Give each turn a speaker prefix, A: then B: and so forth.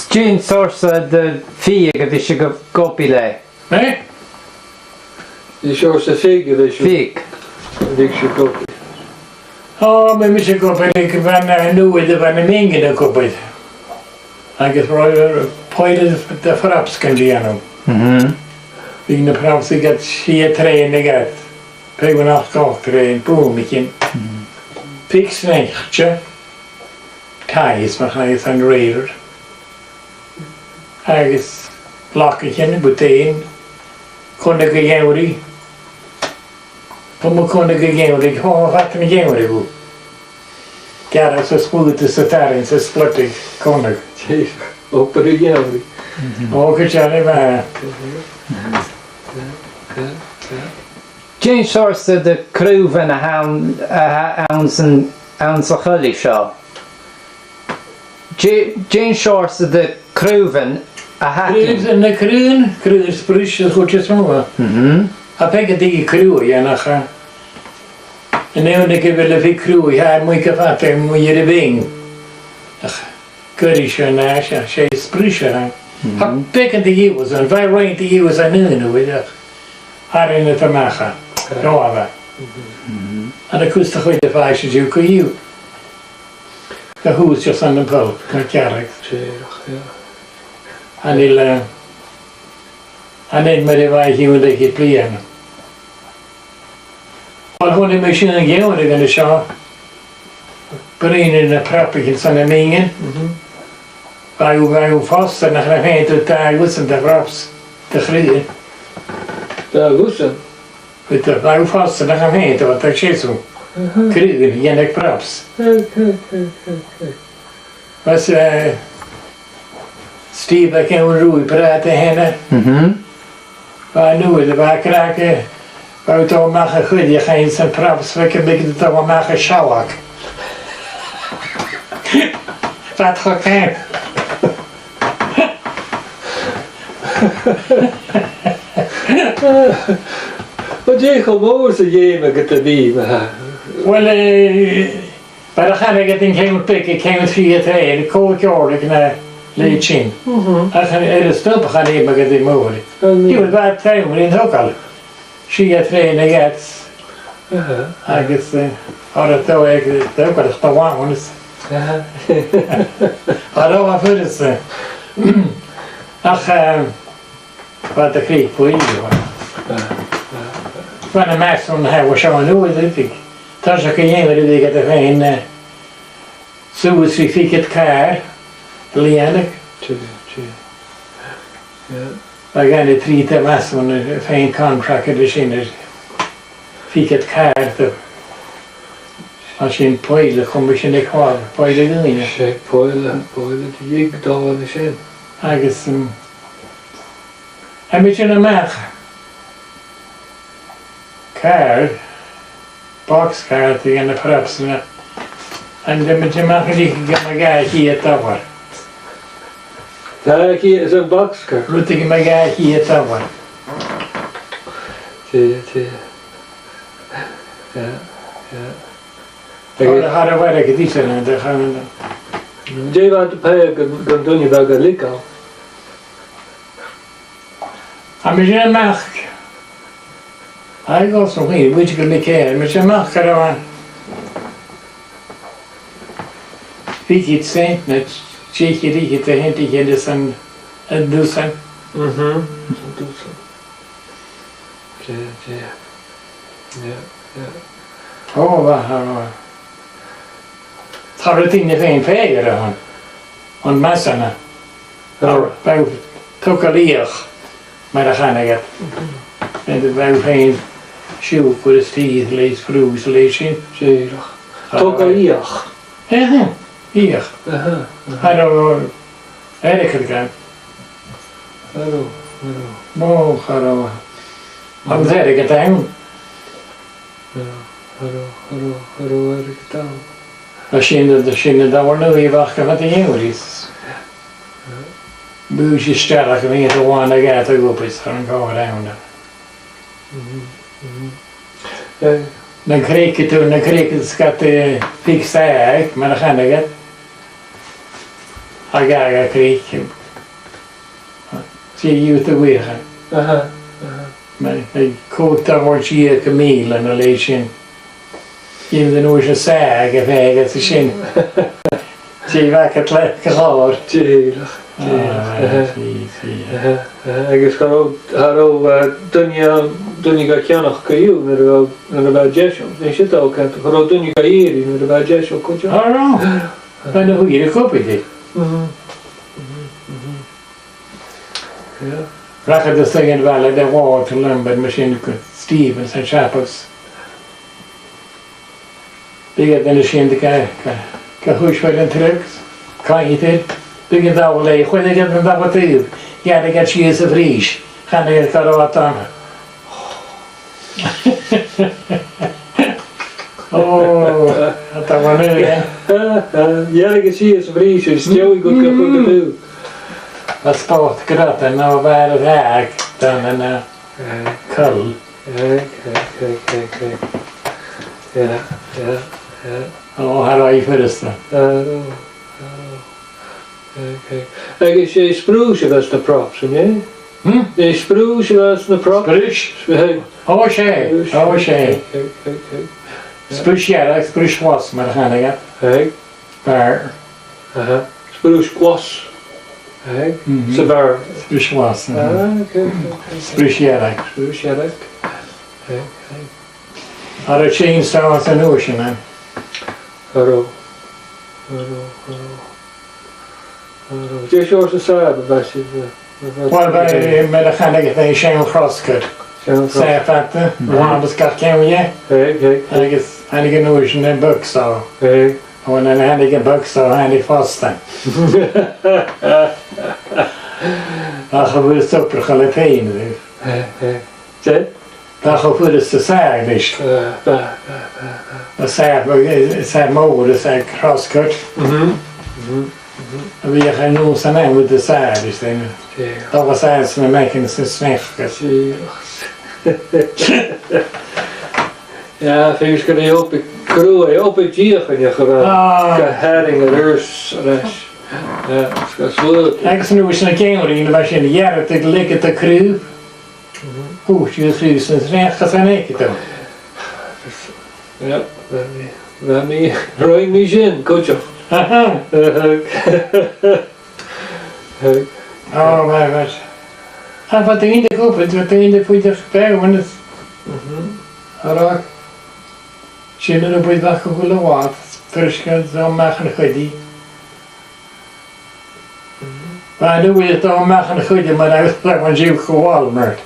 A: Jane source the fee that is go copy
B: Eh?
C: Die shows de fig, dat is
A: Fig.
C: je kopie.
B: Oh, maar misschien koop ik van nu de van de mingen de koop ik. Ik heb poiden de fraps kan je aan. Wegen de fraps ik had vier trainen gehad. Pek van acht kocht trainen, boom, ik in. Fix nechtje. Thais, maar hij is een raider. Hij is lakketje, buteen. Kon ik een Como kon ik een gewoon wat een gengerie goed. Ja, zo spoed is het daar in zijn splitting, kon ik.
C: Jezus, op de gengerie.
B: Ook het jaar maar.
A: Jane source the crew van ounce gully show. Jane source the crew van
B: Kruis en de kruis sprich dat goed is maar. Heb ik die crew ja nog. En nu ik wil een crew ja moet ik vatten moet je de wing. Curry schnaas ja zij sprich ja. Heb ik die was en wij rein die was aan nu weer. Haar in het maken. Ja. En de kust goed de fashion je kun je. De hoes just aan de pool. Kijk ja. En niet met de wijze hoe dat je plegen. Maar gewoon een machine gaan we gaan zo. Brengen de prappig aan de mingen. Wij vast en dan gaan we tot daar goed de praps te groeien.
C: Daar goesten.
B: Wij vast en dan gaan we tot dat je zo. Krugen en de praps. Was Steve, ik kan roeien praten heen. Maar nu, de waar kraken, waar we toch maken goed, je gaat zijn praps, we kunnen het toch maken schawak. Wat ga ik
C: Wat je gewoon ze geven het te bieden.
B: Wel, maar dan ga ik het in geen pikken, ik kan het via het heen, ik kool het joorlijk naar leedje. Als je de stoppen gaat nemen, gaat het mogelijk. Je moet bij het trein, maar in het ook al. Zie je het trainen gaat. Ik het, dat toch eigenlijk ook wel eens te warm is. Maar dat was voor het. Ach, wat de kreeg voor je. Van de meisje van hij was zo nooit, weet ik. Toen ze kon je weer dat ik het zo is wie het kaart, leerlijk. We gaan de drie te was van een fijn contract dus in het fiek het kaart. Als je in poeilen komt, je niet kwaad, poeilen doen je.
C: Zeg poeilen, die ik daar wel eens in.
B: Ergens een beetje een maag. Kaart, boxkaart die in de praps. En dan moet je maken die ga hier tower.
C: Daar hier is een baksker.
B: Moet ik ga hier tower.
C: Zie. Ja.
B: Dan gaan we werken die zijn en dan gaan we dan.
C: Je wat de pijl kan doen je wel liggen.
B: En met je maag. Hij was nog niet, moet je een beetje met je maag gaan. Wie je het zijn, net zie je die te hinten je dus een dussen. Oh, wat. Het gaat het in de veen Pheadair aan. En massen. Bij tokkalier. Maar dat ga ik het. En dat bij veen schuw voor de stier, lees vroeg, lees je.
C: Zerig. Tokkalier.
B: Ja, hier. Hallo. Erg gedaan.
C: Hallo.
B: Oh, hallo. Wat zeg ik het aan?
C: Hallo, erg gedaan.
B: Als je dat wordt nu je wachten wat de jongen is. Buusje sterk, en je gewoon de gaten op is, dan gaan we down. Dan kreeg ik het schat fix eigenlijk, maar dan gaan we het. Aga creek. Zie je te weer. Maar kook daar wordt je kameel en dan lees je. Je de nooit een zaag of eigenlijk te zien. Zie je waar het lekker gaat.
C: Tíach. Agus dunne ga ceannach Caluim ar a bheith deisio. Ní si ácant, chu dunne ga éirí ar a bheith deisio coite.
B: Oh, ben hoe je de kop is. Rachen de zeggen wel, de water bij misschien Stevens en Chapels. Die gaat in de schijn te kijken hoe je het terug. Kan je dit? Die gaat daar wel leeg. Gooi je het daar wat terug. Ja, die gaat je ze vries. Gaan die het daar wat aan. Oh, dat was nu, hè?
C: Ja, ik zie je ze vries. Dus stel je goed doen.
B: Wat staat krat en nou waar het raak. Dan en kul.
C: Kijk. Ja.
B: Oh, haar je first.
C: Kijk, is je spruce was de props, hè? De spruce was de props.
B: Spruce? Oh, shee. Spruce, ja, spruce was, maar dan ga ik het.
C: Kijk.
B: Waar?
C: Spruce was. Kijk. Ze waar.
B: Spruce was.
C: Kijk.
B: Spruce, ja.
C: Spruce, ja. Kijk.
B: Had a chainsaw as an ocean, man.
C: Hallo. Just yours to say, but
B: Well, met de gaan ik het een crosscut. Zij vatten, waarom kan ik je? En ik een ocean en boekstall. En dan ik een boekstall en ik vasten. Dat gebeurt super gelepeen. Dat gebeurt te zeggen, dus. Dat zei mogen, dat zei crosscut. En we gaan nu zijn naam met de zaad, dus dat was eigenlijk met mij zijn snechtjes.
C: Ja, vingers kan je op het gier gaan je gewoon. Herringen, reurs, res. Ja, dat is goed.
B: Ik was nu eens een kamer in, was je in de jaren te likken te kruip. Hoe, je kruip zijn snechtjes en ik dan.
C: Ja, we hebben ruim niet zin, goed zo.
B: Oh, maar wat. En wat in de groep, wat in de voet is gepeerd, want het. Raak. Zin op het dag gevoelen wat. Verschil zo maken goedie. Maar nu wil je het al maken goedie, maar dat is gewoon zo gewoon, maar.